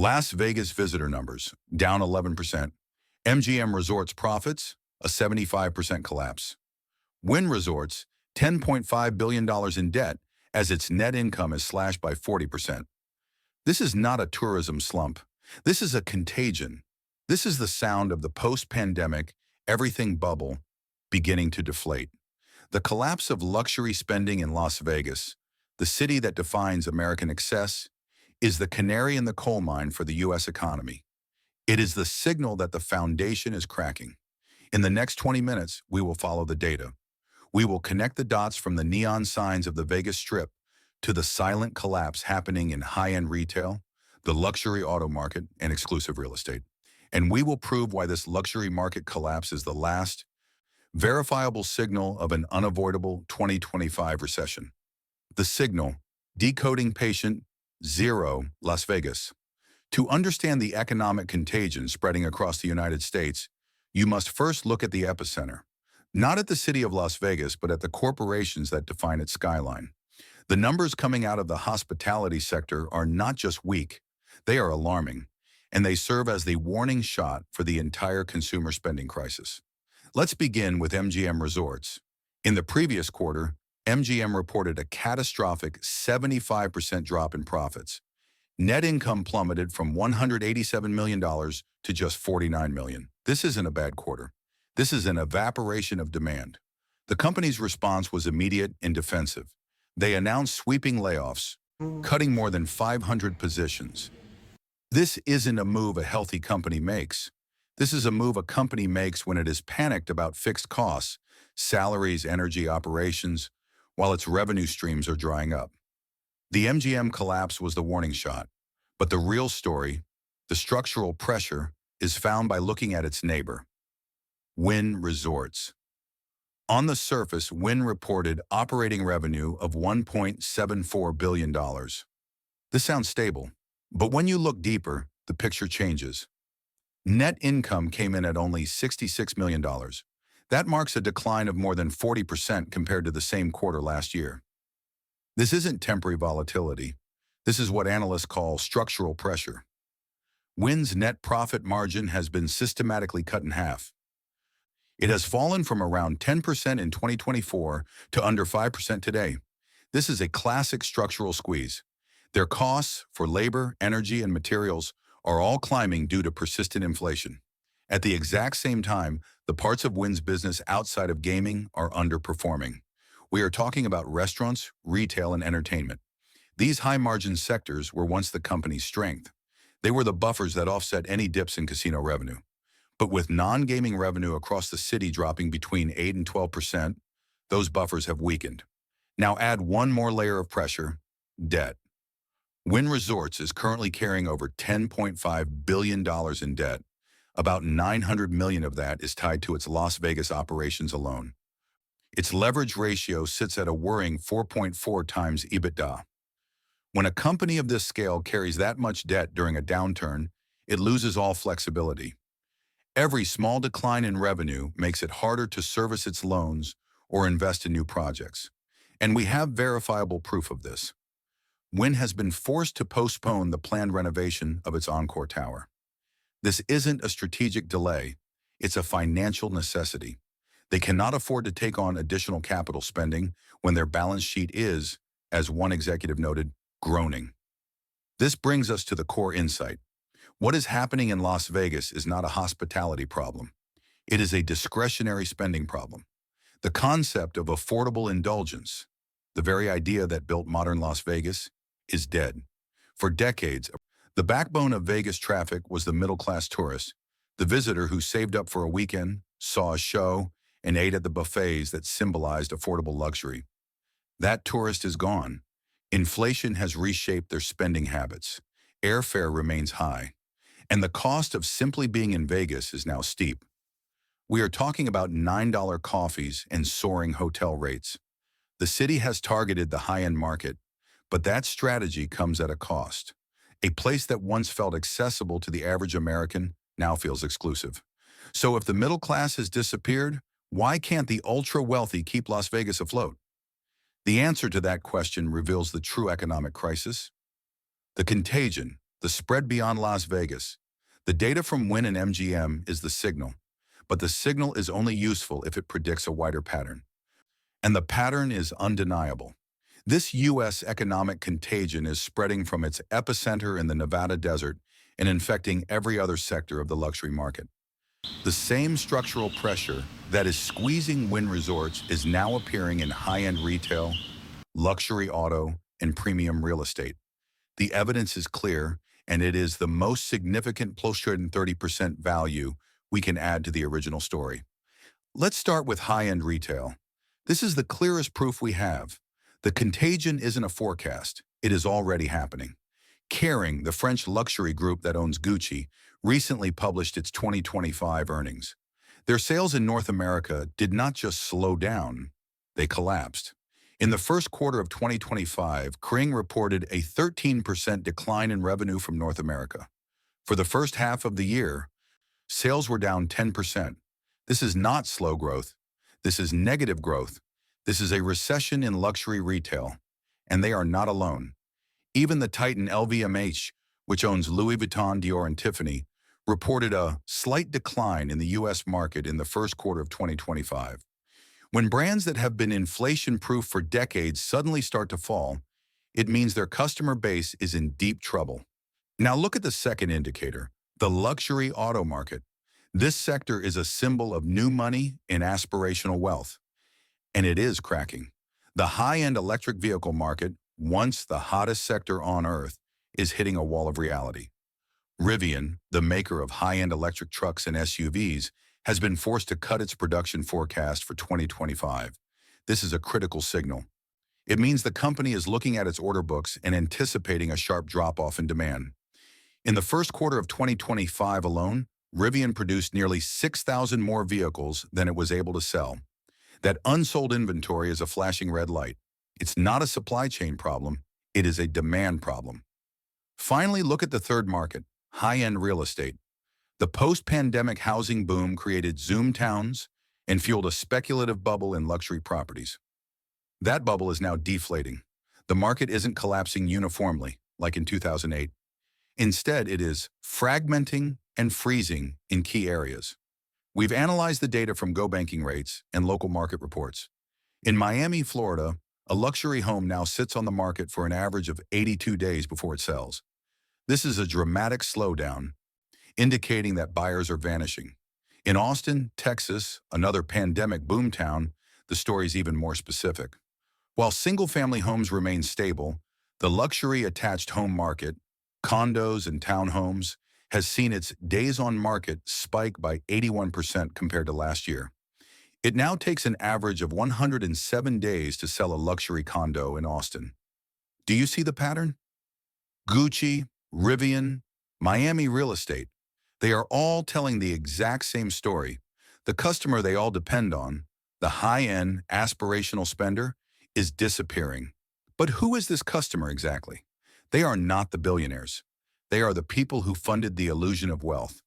Las Vegas visitor numbers, down 11%. MGM Resorts profits, a 75% collapse. Wynn Resorts, $10.5 billion in debt as its net income is slashed by 40%. This is not a tourism slump. This is a contagion. This is the sound of the post-pandemic everything bubble beginning to deflate. The collapse of luxury spending in Las Vegas, the city that defines American excess, is the canary in the coal mine for the U.S. economy. It is the signal that the foundation is cracking. In the next 20 minutes, we will follow the data. We will connect the dots from the neon signs of the Vegas Strip to the silent collapse happening in high-end retail, the luxury auto market, and exclusive real estate. And we will prove why this luxury market collapse is the last verifiable signal of an unavoidable 2025 recession. The signal, decoding patient 0, Las Vegas. To understand the economic contagion spreading across the United States, you must first look at the epicenter. Not at the city of Las Vegas, but at the corporations that define its skyline. The numbers coming out of the hospitality sector are not just weak, they are alarming, and they serve as the warning shot for the entire consumer spending crisis. Let's begin with MGM Resorts. In the previous quarter, MGM reported a catastrophic 75% drop in profits. Net income plummeted from $187 million to just $49 million. This isn't a bad quarter. This is an evaporation of demand. The company's response was immediate and defensive. They announced sweeping layoffs, cutting more than 500 positions. This isn't a move a healthy company makes. This is a move a company makes when it is panicked about fixed costs, salaries, energy, operations, while its revenue streams are drying up. The MGM collapse was the warning shot, but the real story, the structural pressure, is found by looking at its neighbor, Wynn Resorts. On the surface, Wynn reported operating revenue of $1.74 billion. This sounds stable, but when you look deeper, the picture changes. Net income came in at only $66 million. That marks a decline of more than 40% compared to the same quarter last year. This isn't temporary volatility. This is what analysts call structural pressure. Wynn's net profit margin has been systematically cut in half. It has fallen from around 10% in 2024 to under 5% today. This is a classic structural squeeze. Their costs for labor, energy, and materials are all climbing due to persistent inflation. At the exact same time, the parts of Wynn's business outside of gaming are underperforming. We are talking about restaurants, retail, and entertainment. These high-margin sectors were once the company's strength. They were the buffers that offset any dips in casino revenue. But with non-gaming revenue across the city dropping between 8 and 12%, those buffers have weakened. Now add one more layer of pressure, debt. Wynn Resorts is currently carrying over $10.5 billion in debt. About $900 million of that is tied to its Las Vegas operations alone. Its leverage ratio sits at a worrying 4.4 times EBITDA. When a company of this scale carries that much debt during a downturn, it loses all flexibility. Every small decline in revenue makes it harder to service its loans or invest in new projects. And we have verifiable proof of this. Wynn has been forced to postpone the planned renovation of its Encore Tower. This isn't a strategic delay, it's a financial necessity. They cannot afford to take on additional capital spending when their balance sheet is, as one executive noted, groaning. This brings us to the core insight. What is happening in Las Vegas is not a hospitality problem. It is a discretionary spending problem. The concept of affordable indulgence, the very idea that built modern Las Vegas, is dead. For decades, the backbone of Vegas traffic was the middle-class tourist, the visitor who saved up for a weekend, saw a show, and ate at the buffets that symbolized affordable luxury. That tourist is gone. Inflation has reshaped their spending habits. Airfare remains high. And the cost of simply being in Vegas is now steep. We are talking about $9 coffees and soaring hotel rates. The city has targeted the high-end market, but that strategy comes at a cost. A place that once felt accessible to the average American now feels exclusive. So if the middle class has disappeared, why can't the ultra-wealthy keep Las Vegas afloat? The answer to that question reveals the true economic crisis. The contagion, the spread beyond Las Vegas. The data from Wynn and MGM is the signal, but the signal is only useful if it predicts a wider pattern. And the pattern is undeniable. This U.S. economic contagion is spreading from its epicenter in the Nevada desert and infecting every other sector of the luxury market. The same structural pressure that is squeezing Wynn Resorts is now appearing in high-end retail, luxury auto, and premium real estate. The evidence is clear, and it is the most significant plus 30% value we can add to the original story. Let's start with high-end retail. This is the clearest proof we have. The contagion isn't a forecast. It is already happening. Kering, the French luxury group that owns Gucci, recently published its 2025 earnings. Their sales in North America did not just slow down, they collapsed. In the first quarter of 2025, Kering reported a 13% decline in revenue from North America. For the first half of the year, sales were down 10%. This is not slow growth. This is negative growth. This is a recession in luxury retail, and they are not alone. Even the titan LVMH, which owns Louis Vuitton, Dior, and Tiffany, reported a slight decline in the U.S. market in the first quarter of 2025. When brands that have been inflation-proof for decades suddenly start to fall, it means their customer base is in deep trouble. Now look at the second indicator, the luxury auto market. This sector is a symbol of new money and aspirational wealth, and it is cracking. The high-end electric vehicle market, once the hottest sector on earth, is hitting a wall of reality. Rivian, the maker of high-end electric trucks and SUVs, has been forced to cut its production forecast for 2025. This is a critical signal. It means the company is looking at its order books and anticipating a sharp drop-off in demand. In the first quarter of 2025 alone, Rivian produced nearly 6,000 more vehicles than it was able to sell. That unsold inventory is a flashing red light. It's not a supply chain problem, it is a demand problem. Finally, look at the third market, high-end real estate. The post-pandemic housing boom created Zoom towns and fueled a speculative bubble in luxury properties. That bubble is now deflating. The market isn't collapsing uniformly, like in 2008. Instead, it is fragmenting and freezing in key areas. We've analyzed the data from GoBanking rates and local market reports. In Miami, Florida, a luxury home now sits on the market for an average of 82 days before it sells. This is a dramatic slowdown, indicating that buyers are vanishing. In Austin, Texas, another pandemic boomtown, the story's even more specific. While single-family homes remain stable, the luxury-attached home market, condos and townhomes, has seen its days on market spike by 81% compared to last year. It now takes an average of 107 days to sell a luxury condo in Austin. Do you see the pattern? Gucci, Rivian, Miami real estate, they are all telling the exact same story. The customer they all depend on, the high-end, aspirational spender, is disappearing. But who is this customer exactly? They are not the billionaires. They are the people who funded the illusion of wealth.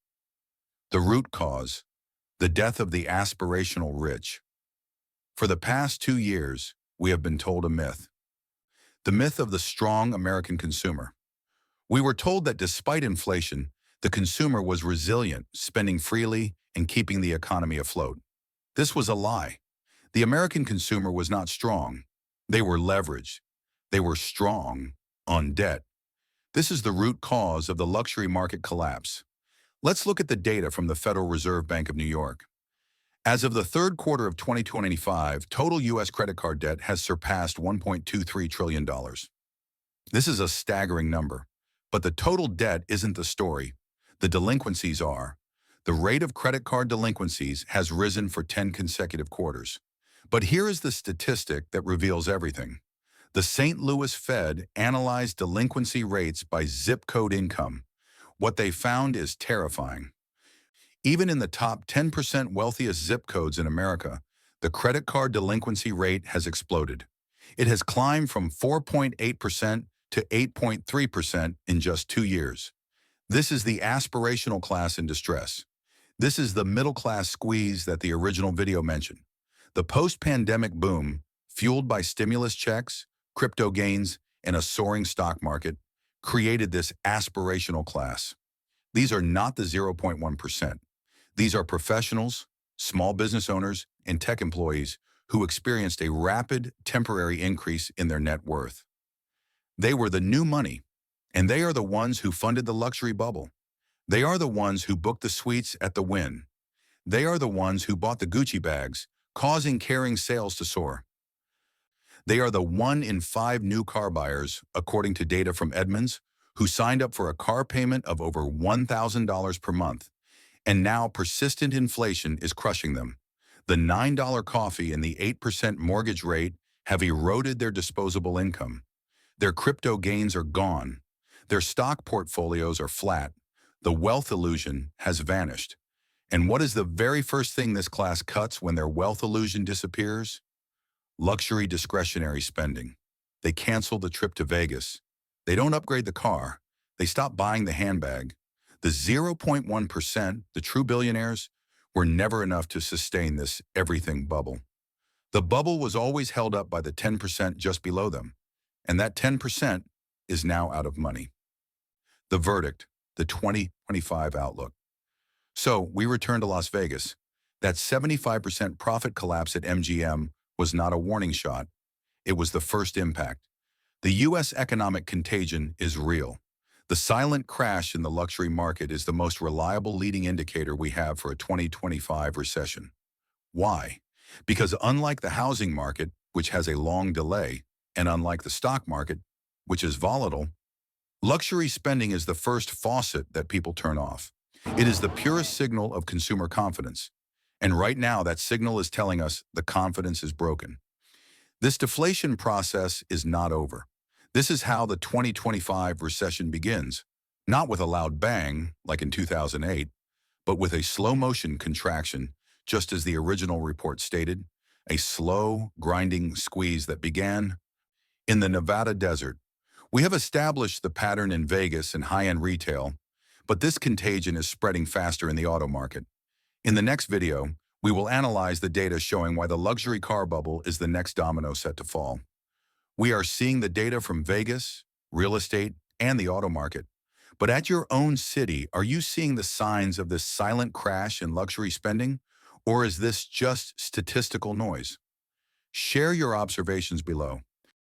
The root cause, the death of the aspirational rich. For the past 2 years, we have been told a myth. The myth of the strong American consumer. We were told that despite inflation, the consumer was resilient, spending freely and keeping the economy afloat. This was a lie. The American consumer was not strong. They were leveraged. They were strong on debt. This is the root cause of the luxury market collapse. Let's look at the data from the Federal Reserve Bank of New York. As of the third quarter of 2025, total U.S. credit card debt has surpassed $1.23 trillion. This is a staggering number, but the total debt isn't the story. The delinquencies are. The rate of credit card delinquencies has risen for 10 consecutive quarters. But here is the statistic that reveals everything. The St. Louis Fed analyzed delinquency rates by zip code income. What they found is terrifying. Even in the top 10% wealthiest zip codes in America, the credit card delinquency rate has exploded. It has climbed from 4.8% to 8.3% in just 2 years. This is the aspirational class in distress. This is the middle-class squeeze that the original video mentioned. The post-pandemic boom, fueled by stimulus checks, crypto gains, and a soaring stock market, created this aspirational class. These are not the 0.1%. These are professionals, small business owners, and tech employees who experienced a rapid, temporary increase in their net worth. They were the new money, and they are the ones who funded the luxury bubble. They are the ones who booked the suites at the Wynn. They are the ones who bought the Gucci bags, causing Kering sales to soar. They are the 1 in 5 new car buyers, according to data from Edmunds, who signed up for a car payment of over $1,000 per month. And now persistent inflation is crushing them. The $9 coffee and the 8% mortgage rate have eroded their disposable income. Their crypto gains are gone. Their stock portfolios are flat. The wealth illusion has vanished. And what is the very first thing this class cuts when their wealth illusion disappears? Luxury discretionary spending. They cancel the trip to Vegas. They don't upgrade the car. They stop buying the handbag. The 0.1%, the true billionaires, were never enough to sustain this everything bubble. The bubble was always held up by the 10% just below them, and that 10% is now out of money. The verdict, the 2025 outlook. So we return to Las Vegas. That 75% profit collapse at MGM was not a warning shot. It was the first impact. The U.S. economic contagion is real. The silent crash in the luxury market is the most reliable leading indicator we have for a 2025 recession. Why? Because unlike the housing market, which has a long delay, and unlike the stock market, which is volatile, luxury spending is the first faucet that people turn off. It is the purest signal of consumer confidence. And right now, that signal is telling us the confidence is broken. This deflation process is not over. This is how the 2025 recession begins, not with a loud bang, like in 2008, but with a slow-motion contraction, just as the original report stated, a slow, grinding squeeze that began in the Nevada desert. We have established the pattern in Vegas and high-end retail, but this contagion is spreading faster in the auto market. In the next video, we will analyze the data showing why the luxury car bubble is the next domino set to fall. We are seeing the data from Vegas, real estate, and the auto market. But at your own city, are you seeing the signs of this silent crash in luxury spending? Or is this just statistical noise? Share your observations below.